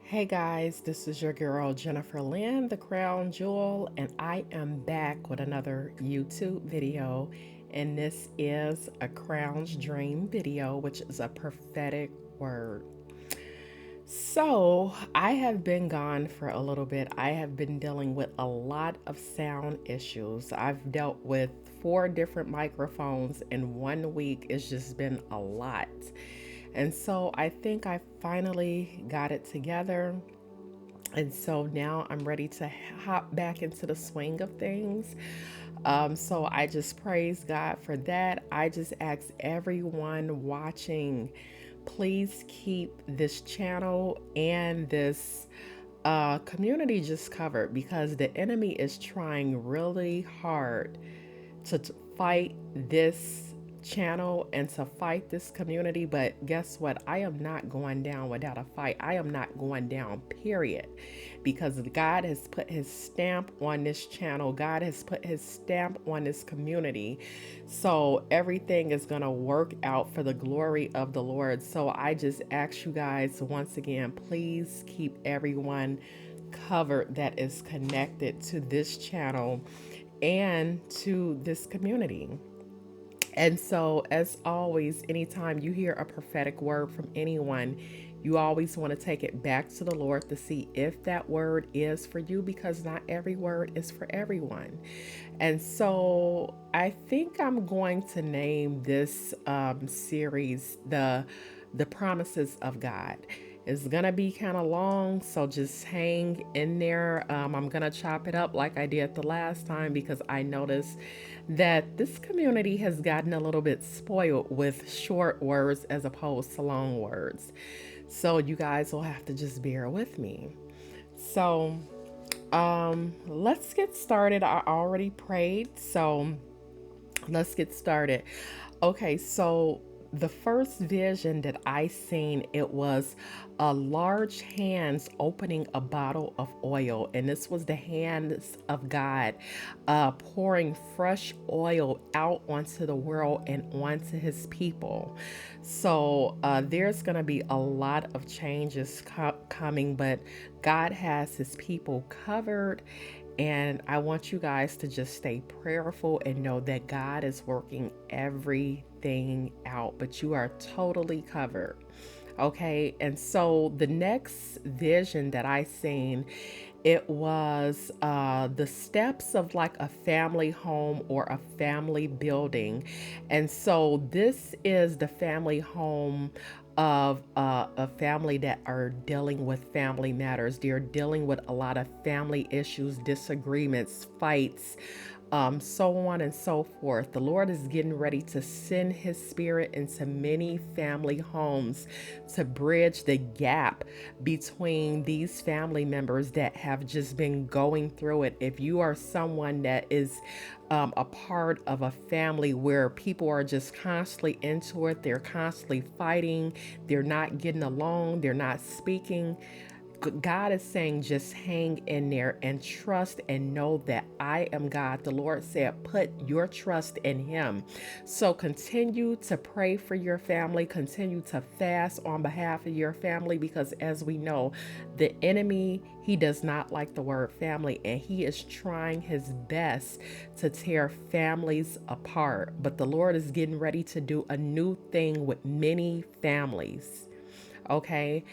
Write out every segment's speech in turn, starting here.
Hey guys, this is your girl Jennifer Lynn, the Crown Jewel, and I am back with another YouTube video. And this is a Crown's Dream video, which is a prophetic word. So, I have been gone for a little bit. I have been dealing with a lot of sound issues. I've dealt with 4 different microphones in 1 week. It's just been a lot. And so, I think I finally got it together. And so now I'm ready to hop back into the swing of things. So I just praise God for that. I just ask everyone watching, please keep this channel and this community just covered because the enemy is trying really hard to fight this channel and to fight this community. But guess what? I am not going down without a fight. I am not going down, period. Because God has put his stamp on this channel. God has put his stamp on this community. So everything is going to work out for the glory of the Lord. So I just ask you guys once again, please keep everyone covered that is connected to this channel and to this community. And so, as always, anytime you hear a prophetic word from anyone, you always want to take it back to the Lord to see if that word is for you, because not every word is for everyone. And so, I think I'm going to name this series the promises of God. It's gonna be kind of long, so just hang in there. I'm gonna chop it up like I did the last time because I noticed that this community has gotten a little bit spoiled with short words as opposed to long words. So you guys will have to just bear with me. So let's get started. I already prayed, so let's get started. Okay, so the first vision that I seen, it was a large hands opening a bottle of oil, and this was the hands of God pouring fresh oil out onto the world and onto his people. So there's going to be a lot of changes coming, but God has his people covered. And I want you guys to just stay prayerful and know that God is working everything out, but you are totally covered. Okay. And so the next vision that I seen, it was the steps of like a family home or a family building. And so this is the family home of a family that are dealing with family matters. They're dealing with a lot of family issues, disagreements, fights, so on and so forth. The Lord is getting ready to send his spirit into many family homes to bridge the gap between these family members that have just been going through it. If you are someone that is a part of a family where people are just constantly into it, they're constantly fighting, they're not getting along, they're not speaking, God is saying, just hang in there and trust and know that I am God. The Lord said, put your trust in him. So continue to pray for your family, continue to fast on behalf of your family, because as we know, the enemy, he does not like the word family, and he is trying his best to tear families apart. But the Lord is getting ready to do a new thing with many families. Okay.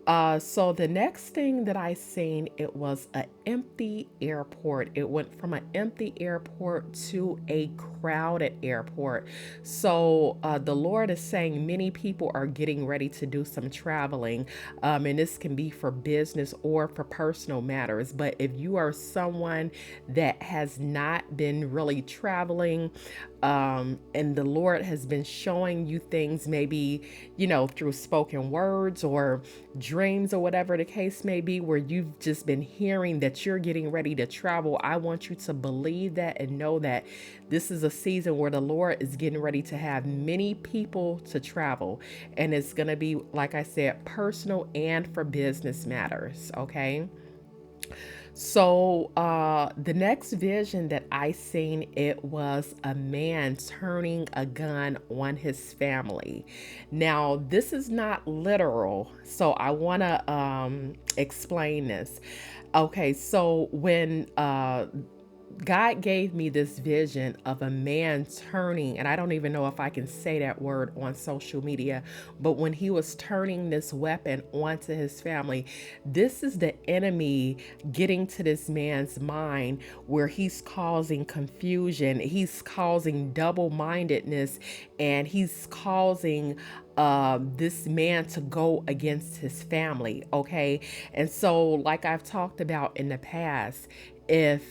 So the next thing that I seen, it was an empty airport. It went from an empty airport to a crowded airport. So the Lord is saying many people are getting ready to do some traveling, and this can be for business or for personal matters. But if you are someone that has not been really traveling, and the Lord has been showing you things, maybe, through spoken words or dreams or whatever the case may be, where you've just been hearing that you're getting ready to travel, I want you to believe that and know that this is a season where the Lord is getting ready to have many people to travel. And it's going to be, like I said, personal and for business matters. Okay. So the next vision that I seen, it was a man turning a gun on his family. Now this is not literal, so I want to explain this. Okay, so when God gave me this vision of a man turning, and I don't even know if I can say that word on social media, but when he was turning this weapon onto his family, this is the enemy getting to this man's mind where he's causing confusion, he's causing double mindedness, and he's causing this man to go against his family. Okay. And so, like I've talked about in the past, if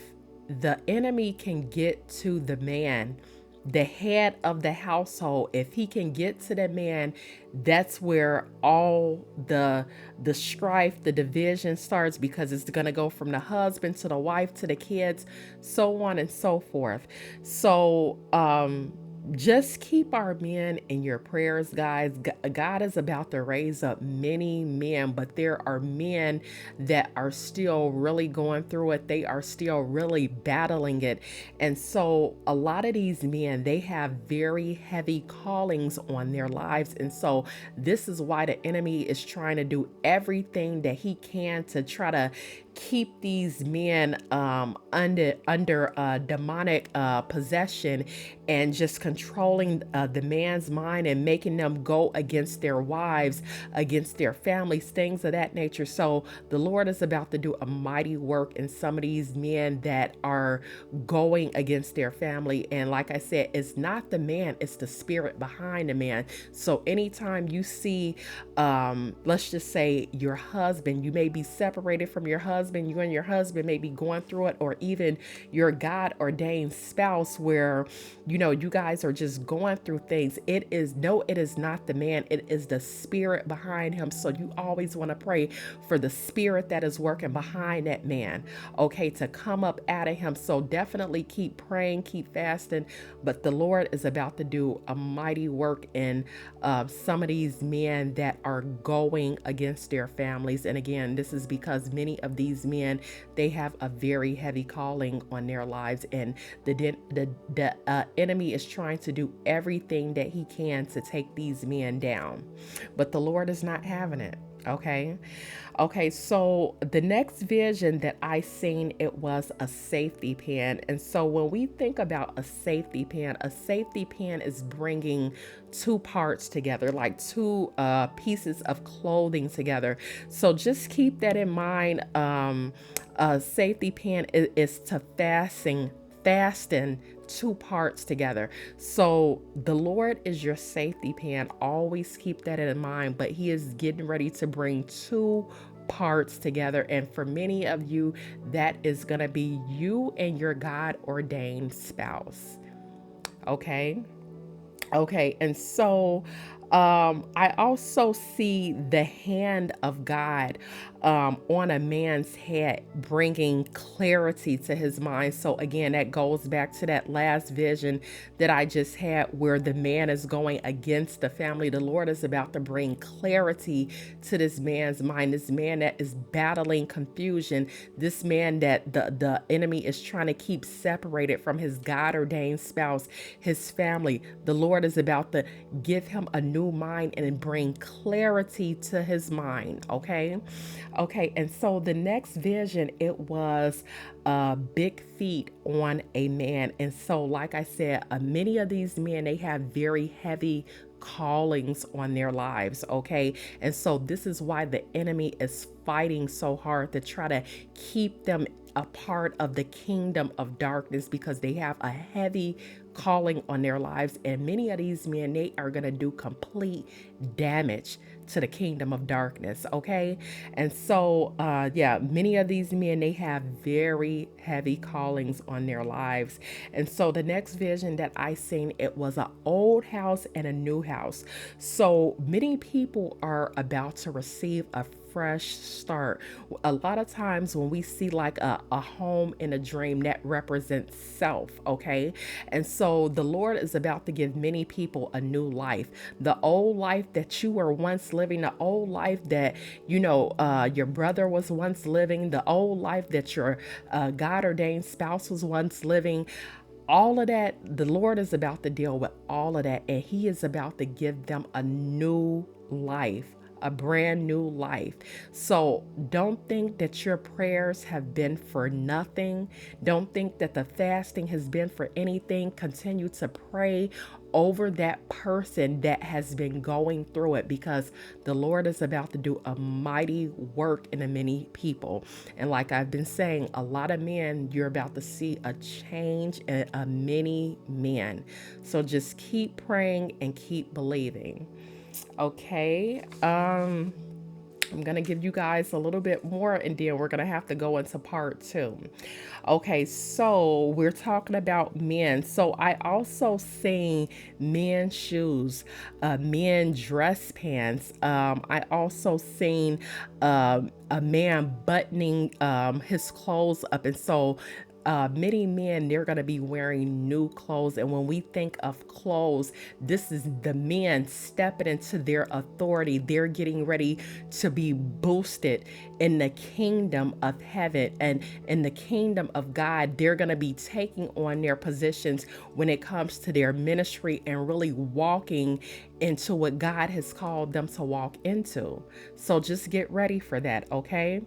the enemy can get to the man, the head of the household, if he can get to the man, that's where all the strife, the division starts, because it's going to go from the husband to the wife to the kids, so on and so forth. So just keep our men in your prayers, guys. God is about to raise up many men, but there are men that are still really going through it. They are still really battling it. And so a lot of these men, they have very heavy callings on their lives. And so this is why the enemy is trying to do everything that he can to try to keep these men under demonic possession, and just controlling the man's mind and making them go against their wives, against their families, things of that nature. So the Lord is about to do a mighty work in some of these men that are going against their family. And like I said, it's not the man, it's the spirit behind the man. So anytime you see, let's just say your husband, you may be separated from your husband, you and your husband may be going through it, or even your God ordained spouse where, you know, you guys are just going through things. It is not the man, it is the spirit behind him. So you always want to pray for the spirit that is working behind that man, okay, to come up out of him. So definitely keep praying, keep fasting. But the Lord is about to do a mighty work in some of these men that are going against their families. And again, this is because many of these men, they have a very heavy calling on their lives, and the enemy is trying to do everything that he can to take these men down. But the Lord is not having it. Okay. Okay, so the next vision that I seen, it was a safety pin. And so when we think about a safety pin is bringing two parts together, like two pieces of clothing together. So just keep that in mind. A safety pin is to fasten two parts together. So the Lord is your safety pin. Always keep that in mind. But he is getting ready to bring two parts together. And for many of you, that is going to be you and your God ordained spouse. Okay. Okay, and so I also see the hand of God on a man's head, bringing clarity to his mind. So again, that goes back to that last vision that I just had, where the man is going against the family. The Lord is about to bring clarity to this man's mind, this man that is battling confusion, this man that the enemy is trying to keep separated from his God ordained spouse, his family. The Lord is about to give him a new mind and bring clarity to his mind. Okay. Okay. And so the next vision, it was big feet on a man. And so, like I said, many of these men, they have very heavy callings on their lives. Okay. And so this is why the enemy is fighting so hard to try to keep them a part of the kingdom of darkness, because they have a heavy calling on their lives. And many of these men, they are going to do complete damage to the kingdom of darkness. Okay. And so, yeah, many of these men, they have very heavy callings on their lives. And so the next vision that I seen, it was an old house and a new house. So many people are about to receive a fresh start. A lot of times when we see like a home in a dream, that represents self, okay? And so the Lord is about to give many people a new life. The old life that you were once living, the old life that, your brother was once living, the old life that your God ordained spouse was once living, all of that, the Lord is about to deal with all of that, and He is about to give them a new life, a brand new life. So don't think that your prayers have been for nothing. Don't think that the fasting has been for anything. Continue to pray over that person that has been going through it, because the Lord is about to do a mighty work in a many people. And like I've been saying, a lot of men, you're about to see a change in a many men. So just keep praying and keep believing. Okay. I'm going to give you guys a little bit more, and then we're going to have to go into part two. Okay, so we're talking about men. So I also seen men's shoes, men dress pants. I also seen a man buttoning his clothes up. And so many men, they're going to be wearing new clothes. And when we think of clothes, this is the men stepping into their authority. They're getting ready to be boosted in the kingdom of heaven and in the kingdom of God. They're going to be taking on their positions when it comes to their ministry and really walking into what God has called them to walk into. So just get ready for that, okay?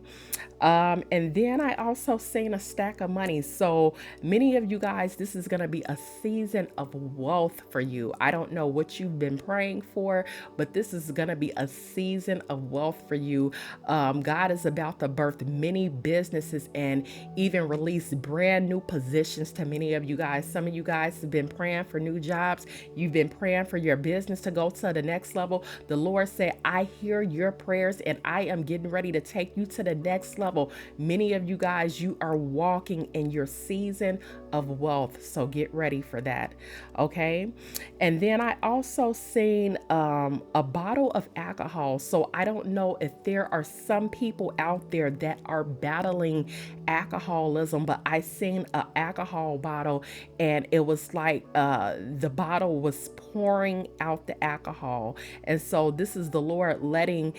And then I also seen a stack of money. So many of you guys, this is going to be a season of wealth for you. I don't know what you've been praying for, but this is going to be a season of wealth for you. God is about to birth many businesses and even release brand new positions to many of you guys. Some of you guys have been praying for new jobs. You've been praying for your business to go to the next level. The Lord said, I hear your prayers and I am getting ready to take you to the next level. Many of you guys, you are walking in your season of wealth. So get ready for that. Okay. And then I also seen a bottle of alcohol. So I don't know if there are some people out there that are battling alcoholism, but I seen an alcohol bottle and it was like the bottle was pouring out the alcohol. And so this is the Lord letting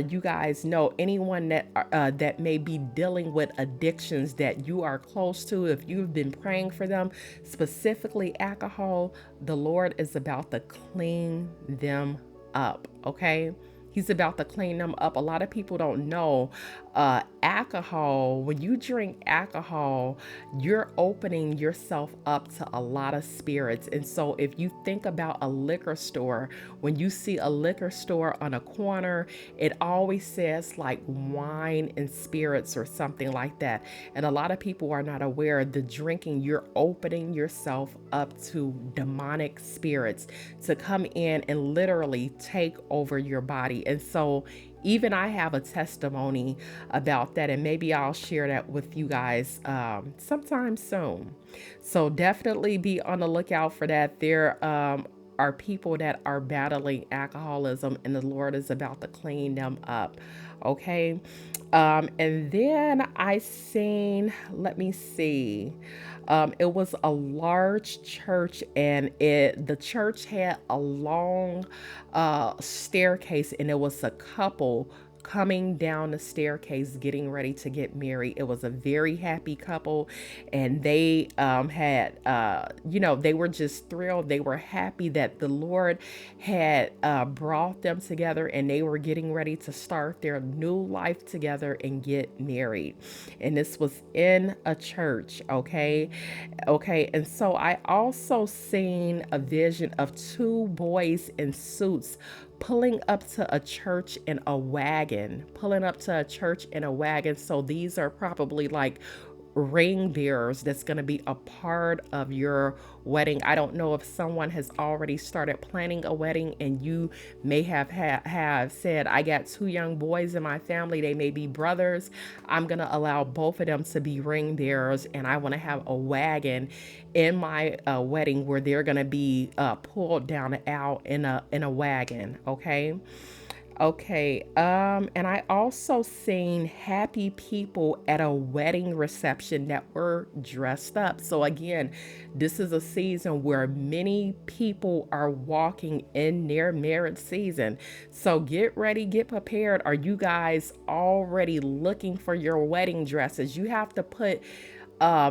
you guys know, anyone that may be dealing with addictions that you are close to, if you've been praying for them, specifically alcohol, the Lord is about to clean them up. Okay. He's about to clean them up. A lot of people don't know alcohol. When you drink alcohol, you're opening yourself up to a lot of spirits. And so if you think about a liquor store, when you see a liquor store on a corner, it always says like wine and spirits or something like that. And a lot of people are not aware the drinking, you're opening yourself up to demonic spirits to come in and literally take over your body. And so even I have a testimony about that, and maybe I'll share that with you guys sometime soon. So definitely be on the lookout for that. There are people that are battling alcoholism, and the Lord is about to clean them up. Okay. And then I seen, let me see. It was a large church, and the church had a long staircase, and it was a couple coming down the staircase getting ready to get married. It was a very happy couple, and they had they were just thrilled. They were happy that the Lord had brought them together, and they were getting ready to start their new life together and get married. And this was in a church. Okay. And so I also seen a vision of two boys in suits pulling up to a church in a wagon, So these are probably like ring bearers that's going to be a part of your wedding. I don't know if someone has already started planning a wedding, and you may have said, I got two young boys in my family, they may be brothers. I'm going to allow both of them to be ring bearers, and I want to have a wagon in my wedding where they're going to be pulled down the aisle in a wagon. Okay. Okay, and I also seen happy people at a wedding reception that were dressed up. So again, this is a season where many people are walking in their marriage season. So get ready, get prepared. Are you guys already looking for your wedding dresses? You have to put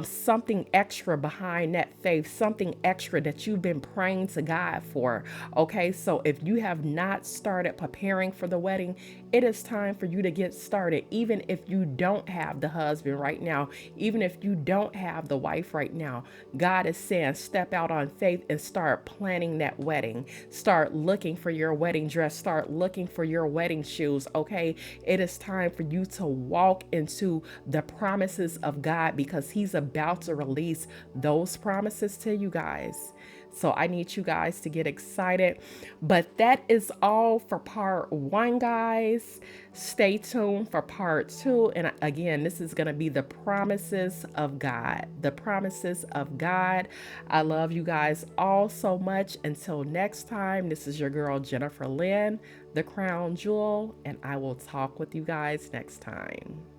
something extra behind that faith, something extra that you've been praying to God for. Okay, so if you have not started preparing for the wedding, it is time for you to get started. Even if you don't have the husband right now, even if you don't have the wife right now, God is saying step out on faith and start planning that wedding. Start looking for your wedding dress, start looking for your wedding shoes. Okay, it is time for you to walk into the promises of God because He's about to release those promises to you guys. So I need you guys to get excited. But that is all for part one, guys. Stay tuned for part two. And again, this is going to be the promises of God. The promises of God. I love you guys all so much. Until next time, this is your girl, Jennifer Lynn, the Crown Jewel, and I will talk with you guys next time.